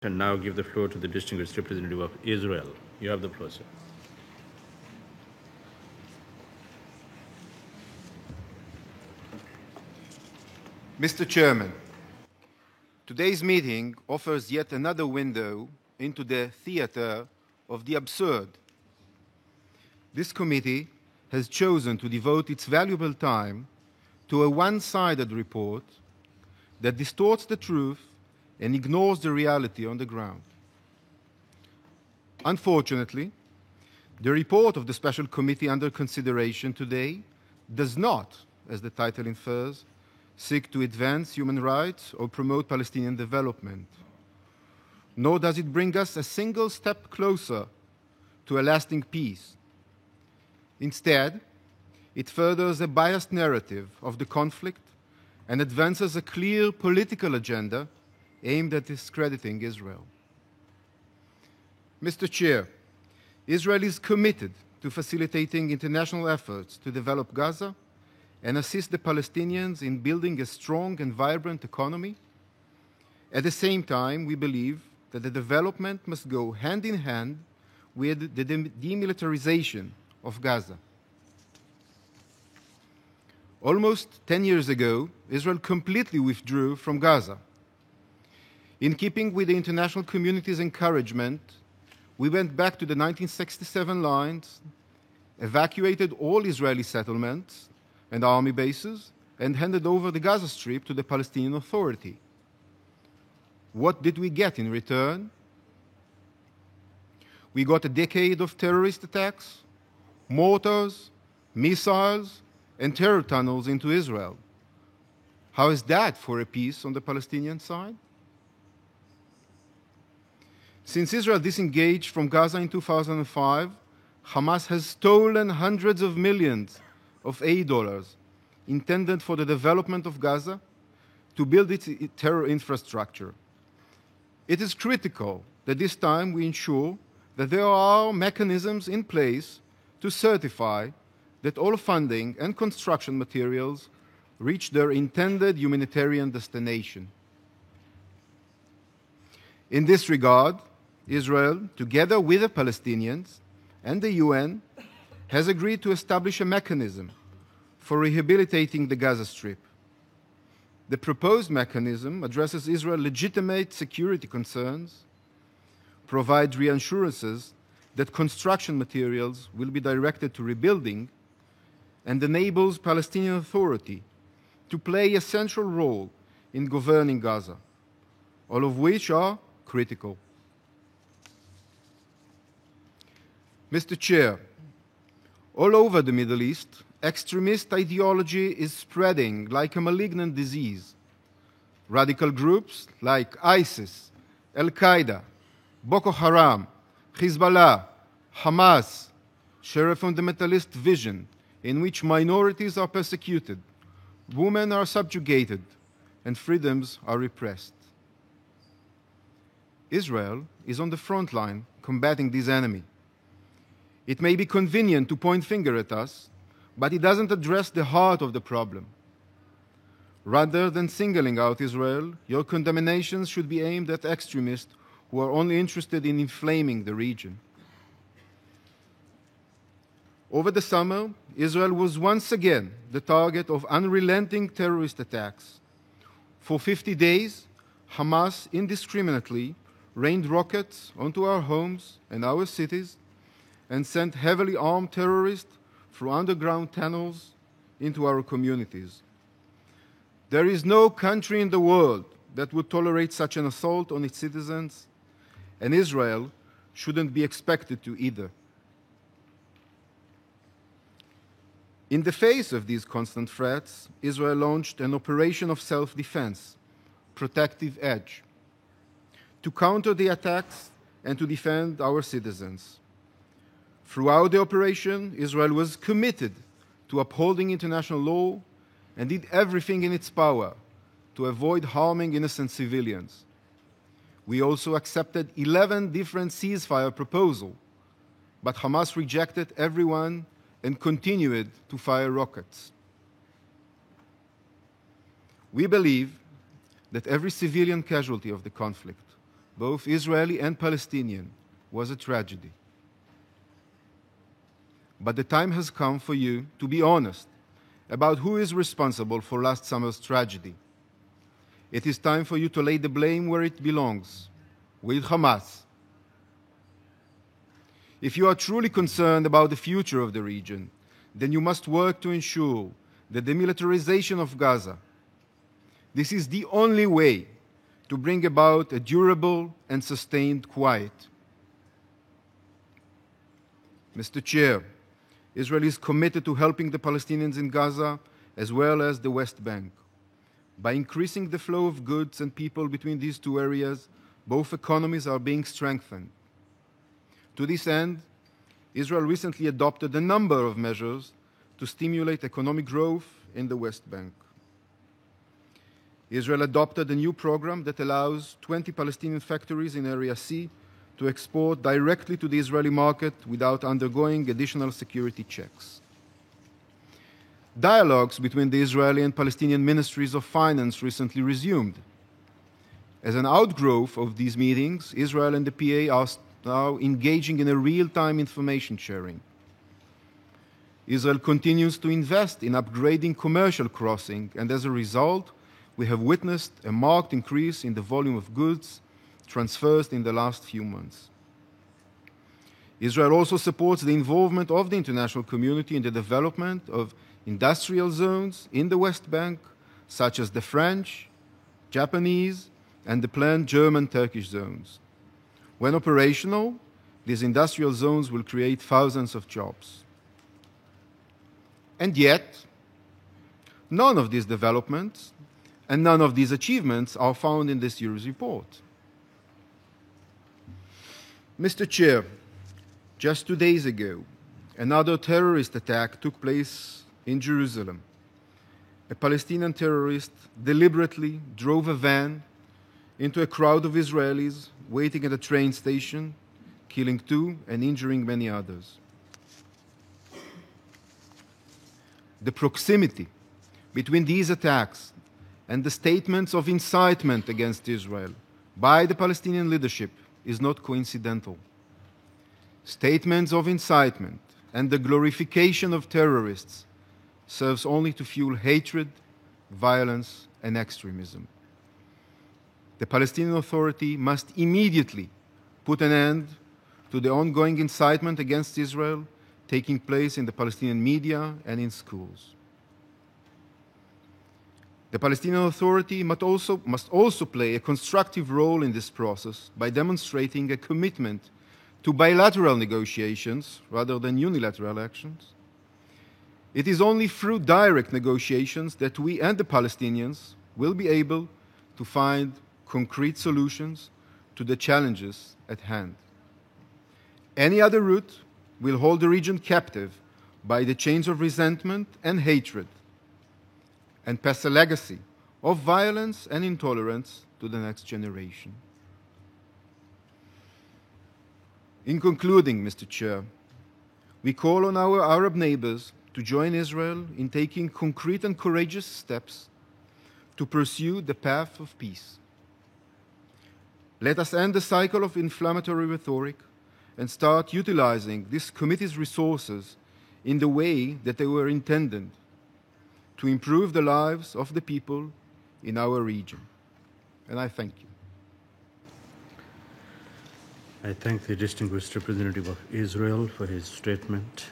And now give the floor to the distinguished representative of Israel. You have the floor, sir. Mr. Chairman, today's meeting offers yet another window into the theater of the absurd. This committee has chosen to devote its valuable time to a one-sided report that distorts the truth and ignores the reality on the ground. Unfortunately, the report of the special committee under consideration today does not, as the title infers, seek to advance human rights or promote Palestinian development, nor does it bring us a single step closer to a lasting peace. Instead, it furthers a biased narrative of the conflict and advances a clear political agenda aimed at discrediting Israel. Mr. Chair, Israel is committed to facilitating international efforts to develop Gaza and assist the Palestinians in building a strong and vibrant economy. At the same time, we believe that the development must go hand in hand with the demilitarization of Gaza. Almost 10 years ago, Israel completely withdrew from Gaza. In keeping with the international community's encouragement, we went back to the 1967 lines, evacuated all Israeli settlements and army bases, and handed over the Gaza Strip to the Palestinian Authority. What did we get in return? We got a decade of terrorist attacks, mortars, missiles, and terror tunnels into Israel. How is that for a peace on the Palestinian side? Since Israel disengaged from Gaza in 2005, Hamas has stolen hundreds of millions of aid dollars intended for the development of Gaza to build its terror infrastructure. It is critical that this time we ensure that there are mechanisms in place to certify that all funding and construction materials reach their intended humanitarian destination. In this regard, Israel, together with the Palestinians and the UN, has agreed to establish a mechanism for rehabilitating the Gaza Strip. The proposed mechanism addresses Israel's legitimate security concerns, provides reassurances that construction materials will be directed to rebuilding, and enables Palestinian Authority to play a central role in governing Gaza, all of which are critical. Mr. Chair, all over the Middle East, extremist ideology is spreading like a malignant disease. Radical groups like ISIS, Al-Qaeda, Boko Haram, Hezbollah, Hamas share a fundamentalist vision in which minorities are persecuted, women are subjugated, and freedoms are repressed. Israel is on the front line combating this enemy. It may be convenient to point finger at us, but it doesn't address the heart of the problem. Rather than singling out Israel, your condemnations should be aimed at extremists who are only interested in inflaming the region. Over the summer, Israel was once again the target of unrelenting terrorist attacks. For 50 days, Hamas indiscriminately rained rockets onto our homes and our cities and sent heavily armed terrorists through underground tunnels into our communities. There is no country in the world that would tolerate such an assault on its citizens, and Israel shouldn't be expected to either. In the face of these constant threats, Israel launched an operation of self-defense, Protective Edge, to counter the attacks and to defend our citizens. Throughout the operation, Israel was committed to upholding international law and did everything in its power to avoid harming innocent civilians. We also accepted 11 different ceasefire proposals, but Hamas rejected every one and continued to fire rockets. We believe that every civilian casualty of the conflict both Israeli and Palestinian, was a tragedy. But the time has come for you to be honest about who is responsible for last summer's tragedy. It is time for you to lay the blame where it belongs, with Hamas. If you are truly concerned about the future of the region, then you must work to ensure the demilitarization of Gaza. This is the only way to bring about a durable and sustained quiet. Mr. Chair, Israel is committed to helping the Palestinians in Gaza as well as the West Bank. By increasing the flow of goods and people between these two areas, both economies are being strengthened. To this end, Israel recently adopted a number of measures to stimulate economic growth in the West Bank. Israel adopted a new program that allows 20 Palestinian factories in Area C to export directly to the Israeli market without undergoing additional security checks. Dialogues between the Israeli and Palestinian ministries of finance recently resumed. As an outgrowth of these meetings, Israel and the PA are now engaging in a real-time information sharing. Israel continues to invest in upgrading commercial crossing, and as a result, we have witnessed a marked increase in the volume of goods transfers in the last few months. Israel also supports the involvement of the international community in the development of industrial zones in the West Bank, such as the French, Japanese, and the planned German-Turkish zones. When operational, these industrial zones will create thousands of jobs. And yet, none of these developments and none of these achievements are found in this year's report. Mr. Chair, just 2 days ago, another terrorist attack took place in Jerusalem. A Palestinian terrorist deliberately drove a van into a crowd of Israelis waiting at a train station, killing 2 and injuring many others. The proximity between these attacks and the statements of incitement against Israel by the Palestinian leadership is not coincidental. Statements of incitement and the glorification of terrorists serves only to fuel hatred, violence, and extremism. The Palestinian Authority must immediately put an end to the ongoing incitement against Israel taking place in the Palestinian media and in schools. The Palestinian Authority must also play a constructive role in this process by demonstrating a commitment to bilateral negotiations rather than unilateral actions. It is only through direct negotiations that we and the Palestinians will be able to find concrete solutions to the challenges at hand. Any other route will hold the region captive by the chains of resentment and hatred, and pass a legacy of violence and intolerance to the next generation. In concluding, Mr. Chair, we call on our Arab neighbors to join Israel in taking concrete and courageous steps to pursue the path of peace. Let us end the cycle of inflammatory rhetoric and start utilizing this committee's resources in the way that they were intended, to improve the lives of the people in our region. And I thank you. I thank the distinguished representative of Israel for his statement.